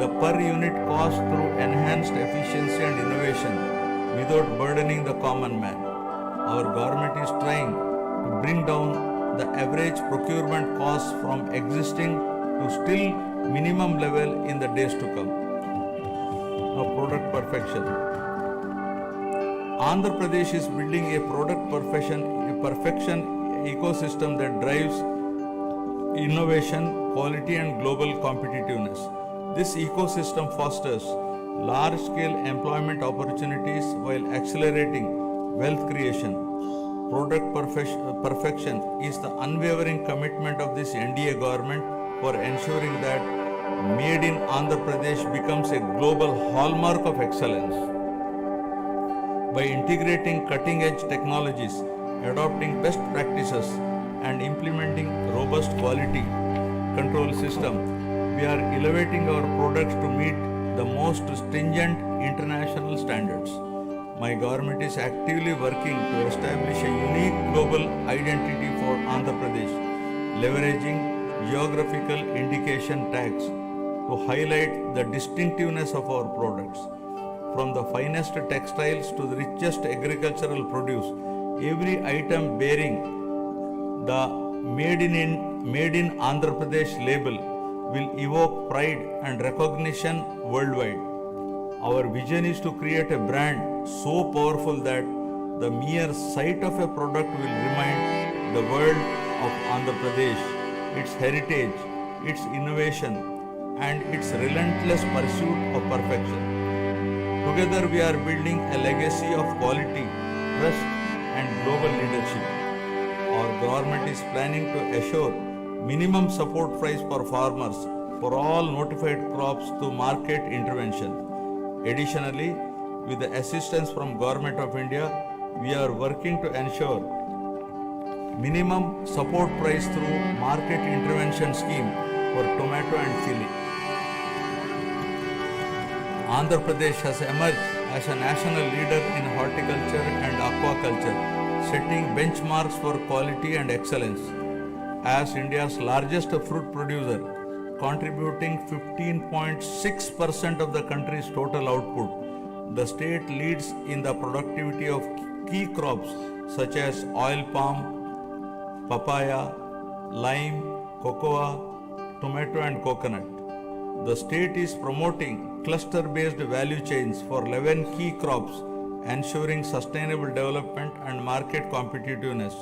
the per unit cost through enhanced efficiency and innovation without burdening the common man. Our government is trying to bring down the average procurement costs from existing to still minimum level in the days to come. Now, product perfection. Andhra Pradesh is building a product perfection ecosystem that drives innovation, quality and global competitiveness. This ecosystem fosters large-scale employment opportunities while accelerating wealth creation. Product perfection is the unwavering commitment of this NDA government for ensuring that Made in Andhra Pradesh becomes a global hallmark of excellence. By integrating cutting-edge technologies, adopting best practices, and implementing robust quality control system, we are elevating our products to meet the most stringent international standards. My government is actively working to establish a unique global identity for Andhra Pradesh, leveraging geographical indication tags to highlight the distinctiveness of our products. From the finest textiles to the richest agricultural produce, every item bearing the Made in Andhra Pradesh label will evoke pride and recognition worldwide. Our vision is to create a brand so powerful that the mere sight of a product will remind the world of Andhra Pradesh, its heritage, its innovation, and its relentless pursuit of perfection. Together we are building a legacy of quality, trust, and global leadership. Our government is planning to assure minimum support price for farmers for all notified crops through market intervention. Additionally, with the assistance from Government of India, we are working to ensure minimum support price through market intervention scheme for tomato and chili. Andhra Pradesh has emerged as a national leader in horticulture and aquaculture, setting benchmarks for quality and excellence. As India's largest fruit producer, contributing 15.6% of the country's total output, the state leads in the productivity of key crops such as oil palm, papaya, lime, cocoa, tomato and coconut. The state is promoting cluster-based value chains for 11 key crops, ensuring sustainable development and market competitiveness.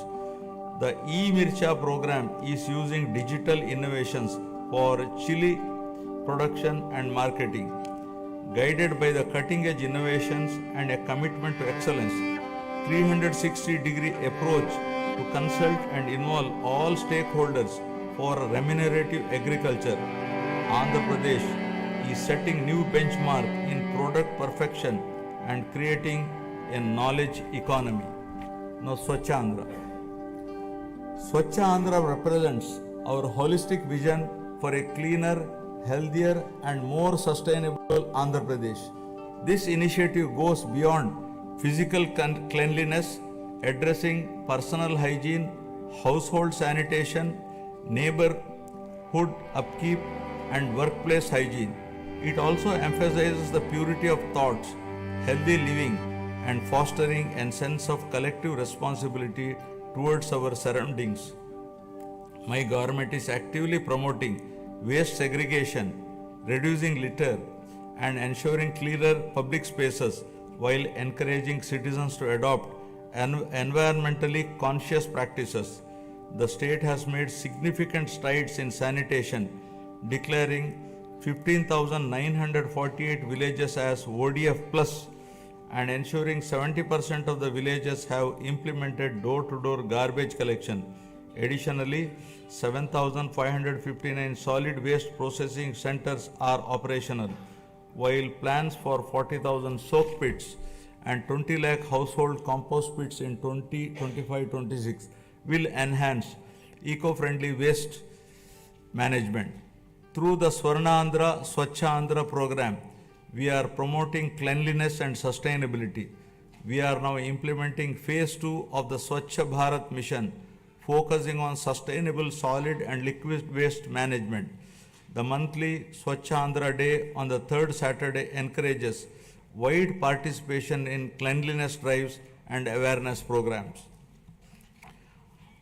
The e-Mircha program is using digital innovations for chili production and marketing. Guided by the cutting-edge innovations and a commitment to excellence, 360-degree approach to consult and involve all stakeholders for remunerative agriculture, Andhra Pradesh is setting new benchmark in product perfection and creating a knowledge economy. Now, Swachh Andhra. Swachh Andhra represents our holistic vision for a cleaner, healthier, and more sustainable Andhra Pradesh. This initiative goes beyond physical cleanliness, addressing personal hygiene, household sanitation, neighborhood upkeep, and workplace hygiene. It also emphasizes the purity of thoughts, healthy living, and fostering a sense of collective responsibility towards our surroundings. My government is actively promoting waste segregation, reducing litter, and ensuring cleaner public spaces while encouraging citizens to adopt environmentally conscious practices. The state has made significant strides in sanitation, declaring 15,948 villages as ODF plus and ensuring 70% of the villages have implemented door-to-door garbage collection. Additionally, 7,559 solid waste processing centers are operational, while plans for 40,000 soak pits and 20 lakh household compost pits in 2025-26 will enhance eco-friendly waste management. Through the Swarna Andhra Swachha Andhra program, we are promoting cleanliness and sustainability. We are now implementing phase 2 of the Swachha Bharat mission, focusing on sustainable solid and liquid waste management. The monthly Swachha Andhra Day on the third Saturday encourages wide participation in cleanliness drives and awareness programs.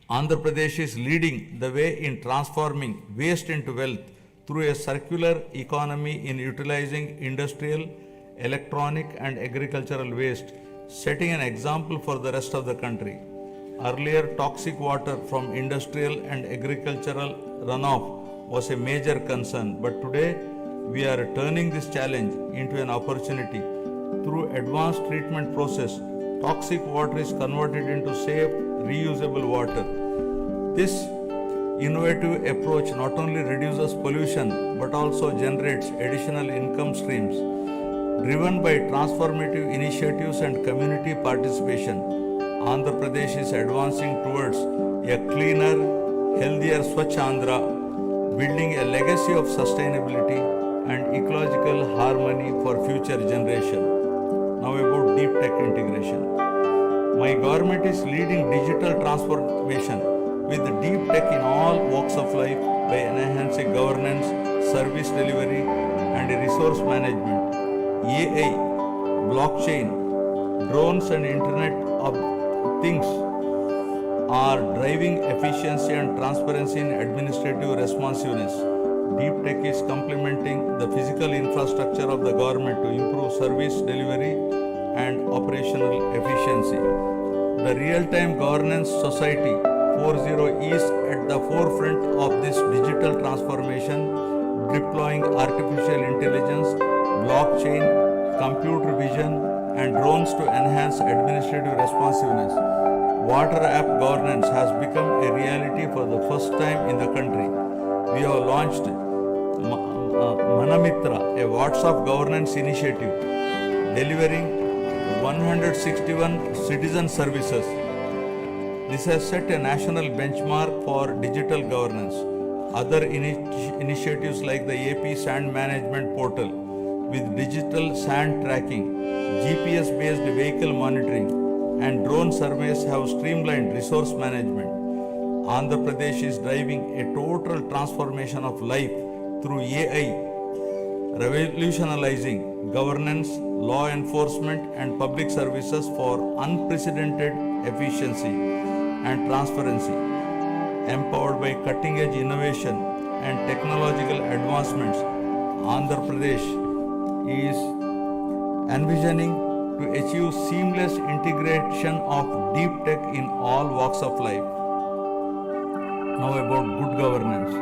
Andhra Pradesh is leading the way in transforming waste into wealth through a circular economy in utilizing industrial, electronic, and agricultural waste, setting an example for the rest of the country. Earlier, toxic water from industrial and agricultural runoff was a major concern, but today we are turning this challenge into an opportunity. Through advanced treatment process, toxic water is converted into safe, reusable water. This innovative approach not only reduces pollution but also generates additional income streams. Driven by transformative initiatives and community participation, Andhra Pradesh is advancing towards a cleaner, healthier Swachh Andhra, building a legacy of sustainability and ecological harmony for future generations. Now about deep tech integration. My government is leading digital transformation with deep tech in all walks of life by enhancing governance, service delivery, and resource management. AI, blockchain, drones, and Internet of Things are driving efficiency and transparency in administrative responsiveness. Deep tech is complementing the physical infrastructure of the government to improve service delivery and operational efficiency. The Real-Time Governance Society 4.0 is at the forefront of this digital transformation, deploying artificial intelligence, blockchain, computer vision, and drones to enhance administrative responsiveness. Water app governance has become a reality for the first time in the country. We have launched Manamitra, a WhatsApp governance initiative, delivering 161 citizen services. This has set a national benchmark for digital governance. Other initiatives like the AP Sand Management Portal with digital sand tracking, GPS-based vehicle monitoring, and drone surveys have streamlined resource management. Andhra Pradesh is driving a total transformation of life through AI, revolutionizing governance, law enforcement, and public services for unprecedented efficiency and transparency. Empowered by cutting-edge innovation and technological advancements, Andhra Pradesh is envisioning to achieve seamless integration of deep tech in all walks of life. Now about good governance.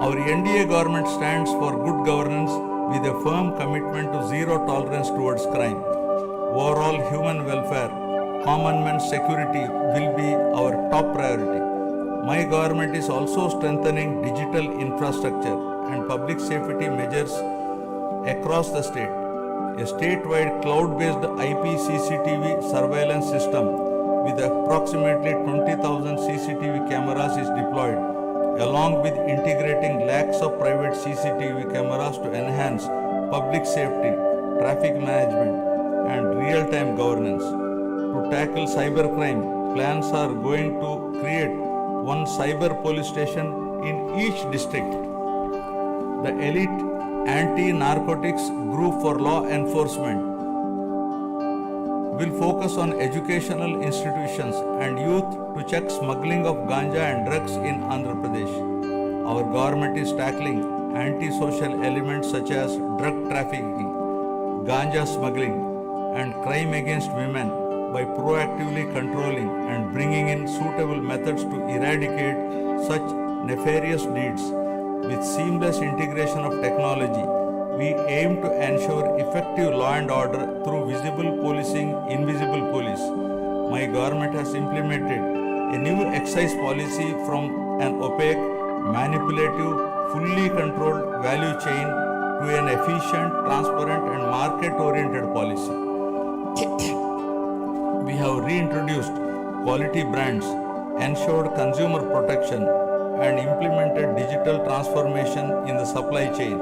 Our NDA government stands for good governance with a firm commitment to zero tolerance towards crime. Overall human welfare, common man's security will be our top priority. My government is also strengthening digital infrastructure and public safety measures across the state. A statewide cloud-based IP CCTV surveillance system with approximately 20,000 CCTV cameras is deployed, along with integrating lakhs of private CCTV cameras to enhance public safety, traffic management, and real-time governance. To tackle cybercrime, plans are going to create one cyber police station in each district. The elite anti-narcotics group for law enforcement will focus on educational institutions and youth to check smuggling of ganja and drugs in Andhra Pradesh. Our government is tackling anti-social elements such as drug trafficking, ganja smuggling, and crime against women by proactively controlling and bringing in suitable methods to eradicate such nefarious deeds. With seamless integration of technology, We aim to ensure effective law and order through visible policing, invisible police. My government has implemented a new excise policy from an opaque, manipulative, fully controlled value chain to an efficient, transparent, and market-oriented policy. We have reintroduced quality brands, ensured consumer protection, and implemented digital transformation in the supply chain.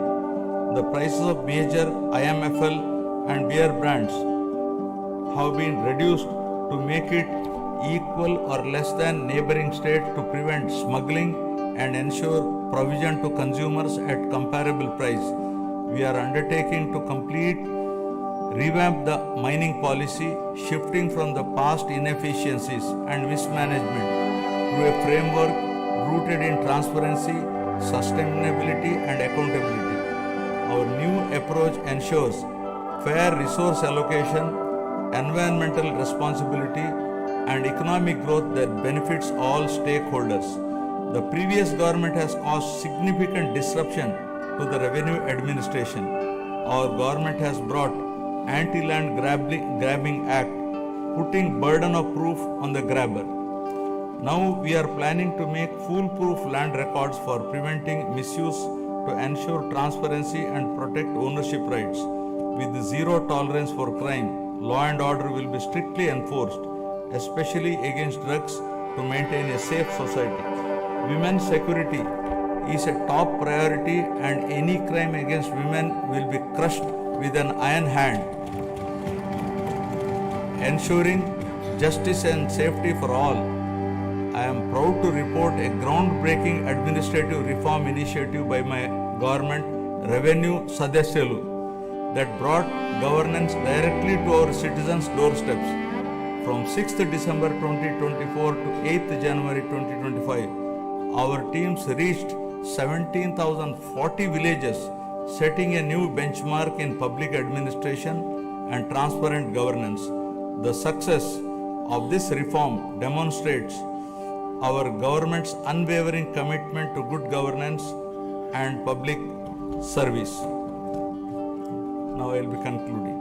The prices of major IMFL and beer brands have been reduced to make it equal or less than neighboring states to prevent smuggling and ensure provision to consumers at comparable price. We are undertaking to revamp the mining policy, shifting from the past inefficiencies and mismanagement to a framework rooted in transparency, sustainability, and accountability. Our new approach ensures fair resource allocation, environmental responsibility, and economic growth that benefits all stakeholders. The previous government has caused significant disruption to the revenue administration. Our government has brought Anti-Land Grabbing Act, putting burden of proof on the grabber. Now we are planning to make foolproof land records for preventing misuse to ensure transparency and protect ownership rights. With zero tolerance for crime, law and order will be strictly enforced, especially against drugs, to maintain a safe society. Women's security is a top priority, and any crime against women will be crushed with an iron hand, ensuring justice and safety for all. I am proud to report a groundbreaking administrative reform initiative by my government, Revenue Sadasyalu, that brought governance directly to our citizens' doorsteps. From 6th December 2024 to 8th January 2025, our teams reached 17,040 villages, setting a new benchmark in public administration and transparent governance. The success of this reform demonstrates our government's unwavering commitment to good governance and public service. Now I will be concluding.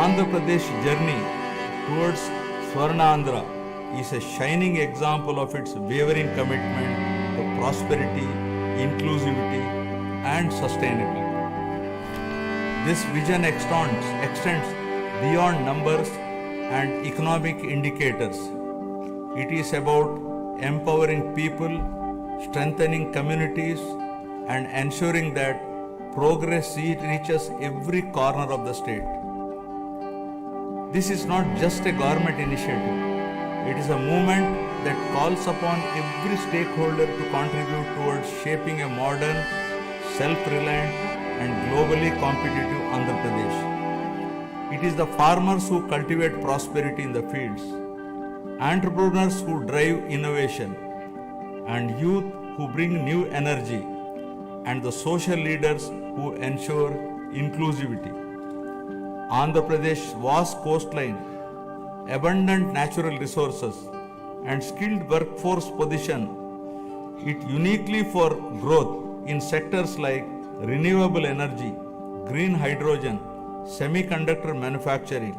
Andhra Pradesh journey towards Swarnandhra is a shining example of its wavering commitment to prosperity, inclusivity, and sustainability. This vision extends beyond numbers and economic indicators. It is about empowering people, strengthening communities, and ensuring that progress reaches every corner of the state. This is not just a government initiative. It is a movement that calls upon every stakeholder to contribute towards shaping a modern, self-reliant, and globally competitive Andhra Pradesh. It is the farmers who cultivate prosperity in the fields, entrepreneurs who drive innovation, and youth who bring new energy, and the social leaders who ensure inclusivity. Andhra Pradesh's vast coastline, abundant natural resources, and skilled workforce position it uniquely for growth in sectors like renewable energy, green hydrogen, semiconductor manufacturing,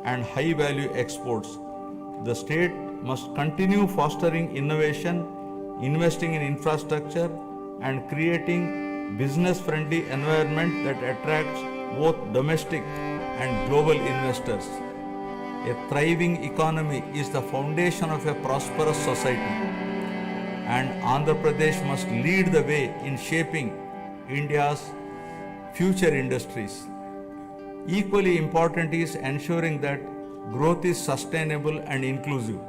and high-value exports. The state must continue fostering innovation, investing in infrastructure, and creating business-friendly environment that attracts both domestic and global investors. A thriving economy is the foundation of a prosperous society, and Andhra Pradesh must lead the way in shaping India's future industries. Equally important is ensuring that growth is sustainable and inclusive.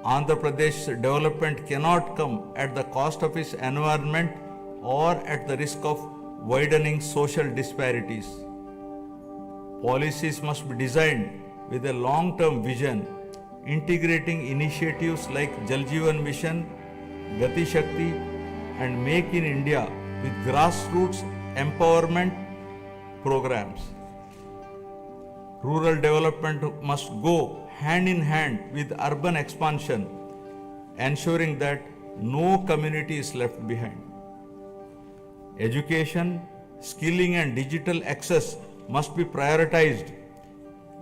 Andhra Pradesh's development cannot come at the cost of its environment or at the risk of widening social disparities. Policies must be designed with a long-term vision, integrating initiatives like Jal Jeevan Mission, Gati Shakti, and Make in India with grassroots empowerment programs. Rural development must go hand in hand with urban expansion, ensuring that no community is left behind. Education, skilling and digital access must be prioritized,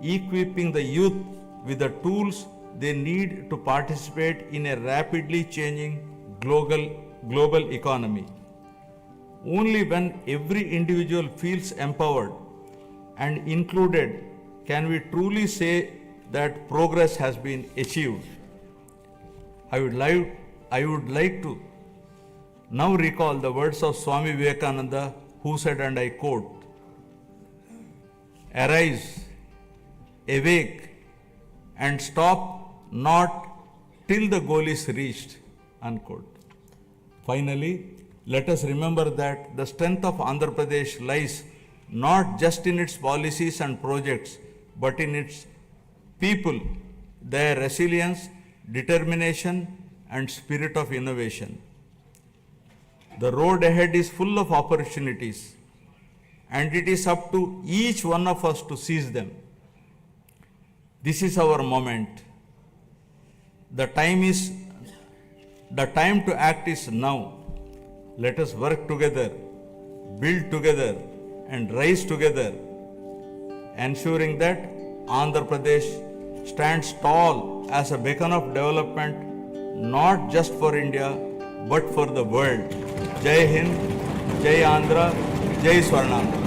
equipping the youth with the tools they need to participate in a rapidly changing global economy. Only when every individual feels empowered and included can we truly say that progress has been achieved. I would like to now recall the words of Swami Vivekananda, who said, and I quote, "Arise, awake, and stop not till the goal is reached," unquote. Finally, let us remember that the strength of Andhra Pradesh lies not just in its policies and projects, but in its people, their resilience, determination, and spirit of innovation. The road ahead is full of opportunities, and it is up to each one of us to seize them. This is our moment. The time to act is now. Let us work together, build together, and rise together, ensuring that Andhra Pradesh stands tall as a beacon of development, not just for India, but for the world. Jai Hind, Jai Andhra, Jai Swarnandhra.